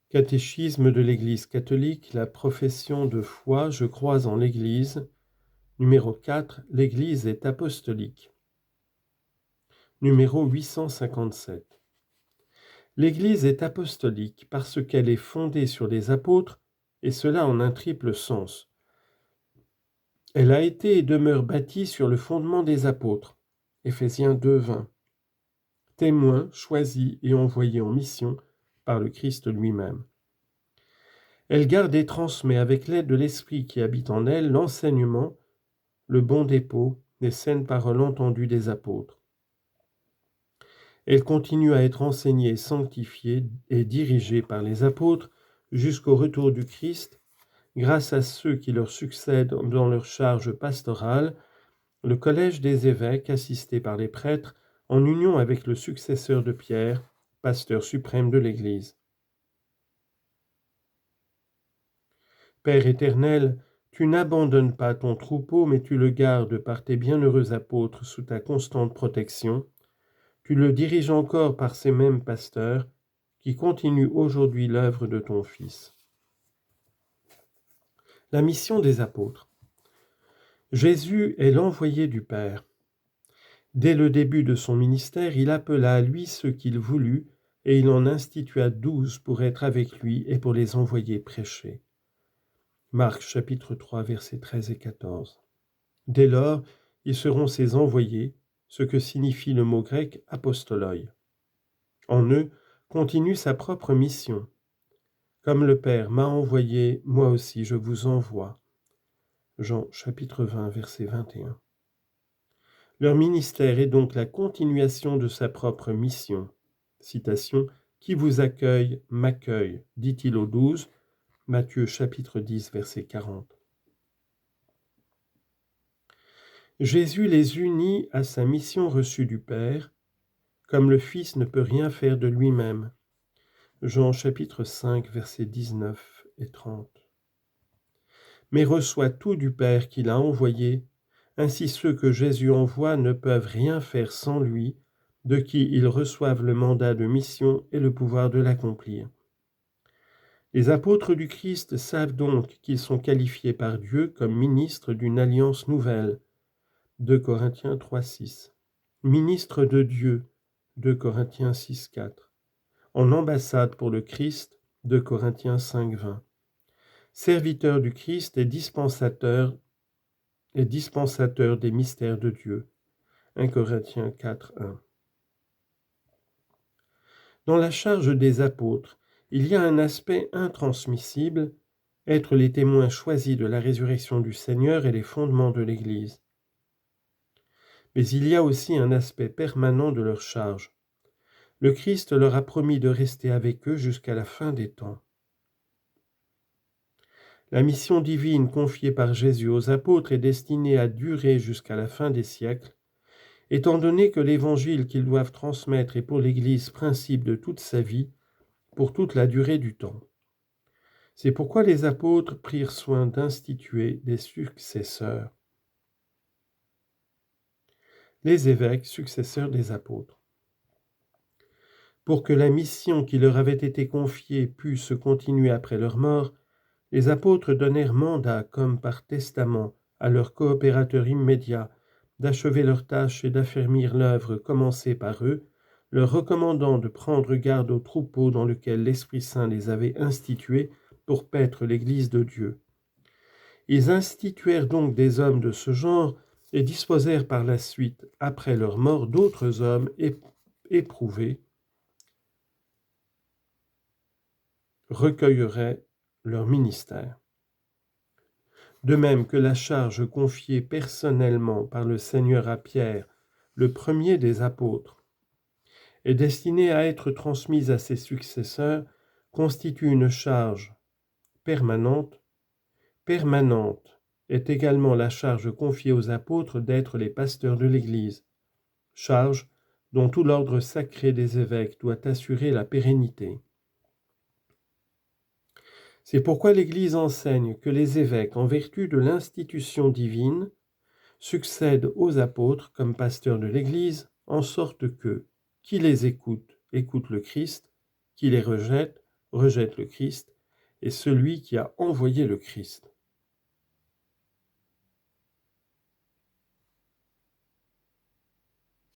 Catéchisme de l'Église catholique, la profession de foi, je crois en l'Église. Numéro 4, l'Église est apostolique. Numéro 857. L'Église est apostolique parce qu'elle est fondée sur les apôtres, et cela en un triple sens. Elle a été et demeure bâtie sur le fondement des apôtres. Éphésiens 2, 20. Témoins, choisis et envoyés en mission par le Christ lui-même. Elle garde et transmet avec l'aide de l'Esprit qui habite en elle l'enseignement, le bon dépôt, les saines paroles entendues des apôtres. Elle continue à être enseignée, sanctifiée et dirigée par les apôtres jusqu'au retour du Christ, grâce à ceux qui leur succèdent dans leur charge pastorale, le collège des évêques assisté par les prêtres, en union avec le successeur de Pierre, pasteur suprême de l'Église. Père éternel, tu n'abandonnes pas ton troupeau, mais tu le gardes par tes bienheureux apôtres sous ta constante protection. Tu le diriges encore par ces mêmes pasteurs qui continuent aujourd'hui l'œuvre de ton Fils. La mission des apôtres. Jésus est l'envoyé du Père. Dès le début de son ministère, il appela à lui ceux qu'il voulut, et il en institua 12 pour être avec lui et pour les envoyer prêcher. Marc chapitre 3, versets 13 et 14. Dès lors, ils seront ses envoyés, ce que signifie le mot grec apostoloi. En eux continue sa propre mission. Comme le Père m'a envoyé, moi aussi je vous envoie. Jean chapitre 20, verset 21. Leur ministère est donc la continuation de sa propre mission. Citation, « Qui vous accueille, m'accueille », dit-il aux 12, Matthieu chapitre 10, verset 40. Jésus les unit à sa mission reçue du Père, comme le Fils ne peut rien faire de lui-même. Jean chapitre 5, versets 19 et 30. Mais reçoit tout du Père qu'il a envoyé, ainsi ceux que Jésus envoie ne peuvent rien faire sans lui, de qui ils reçoivent le mandat de mission et le pouvoir de l'accomplir. Les apôtres du Christ savent donc qu'ils sont qualifiés par Dieu comme ministres d'une alliance nouvelle. 2 Corinthiens 3, 6. Ministres de Dieu. 2 Corinthiens 6, 4. En ambassade pour le Christ. 2 Corinthiens 5, 20. Serviteurs du Christ et dispensateurs des mystères de Dieu. 1 Corinthiens 4, 1. Dans la charge des apôtres, il y a un aspect intransmissible, être les témoins choisis de la résurrection du Seigneur et les fondements de l'Église. Mais il y a aussi un aspect permanent de leur charge. Le Christ leur a promis de rester avec eux jusqu'à la fin des temps. La mission divine confiée par Jésus aux apôtres est destinée à durer jusqu'à la fin des siècles, étant donné que l'évangile qu'ils doivent transmettre est pour l'Église principe de toute sa vie, pour toute la durée du temps. C'est pourquoi les apôtres prirent soin d'instituer des successeurs. Les évêques, successeurs des apôtres. Pour que la mission qui leur avait été confiée puisse continuer après leur mort, les apôtres donnèrent mandat, comme par testament, à leurs coopérateurs immédiats, d'achever leur tâche et d'affermir l'œuvre commencée par eux, leur recommandant de prendre garde au troupeau dans lequel l'Esprit Saint les avait institués pour paître l'Église de Dieu. Ils instituèrent donc des hommes de ce genre et disposèrent par la suite, après leur mort, d'autres hommes éprouvés, recueilleraient leur ministère. De même que la charge confiée personnellement par le Seigneur à Pierre, le premier des apôtres, est destinée à être transmise à ses successeurs, constitue une charge permanente est également la charge confiée aux apôtres d'être les pasteurs de l'Église, charge dont tout l'ordre sacré des évêques doit assurer la pérennité. C'est pourquoi l'Église enseigne que les évêques, en vertu de l'institution divine, succèdent aux apôtres comme pasteurs de l'Église, en sorte que, qui les écoute, écoute le Christ, qui les rejette, rejette le Christ et celui qui a envoyé le Christ.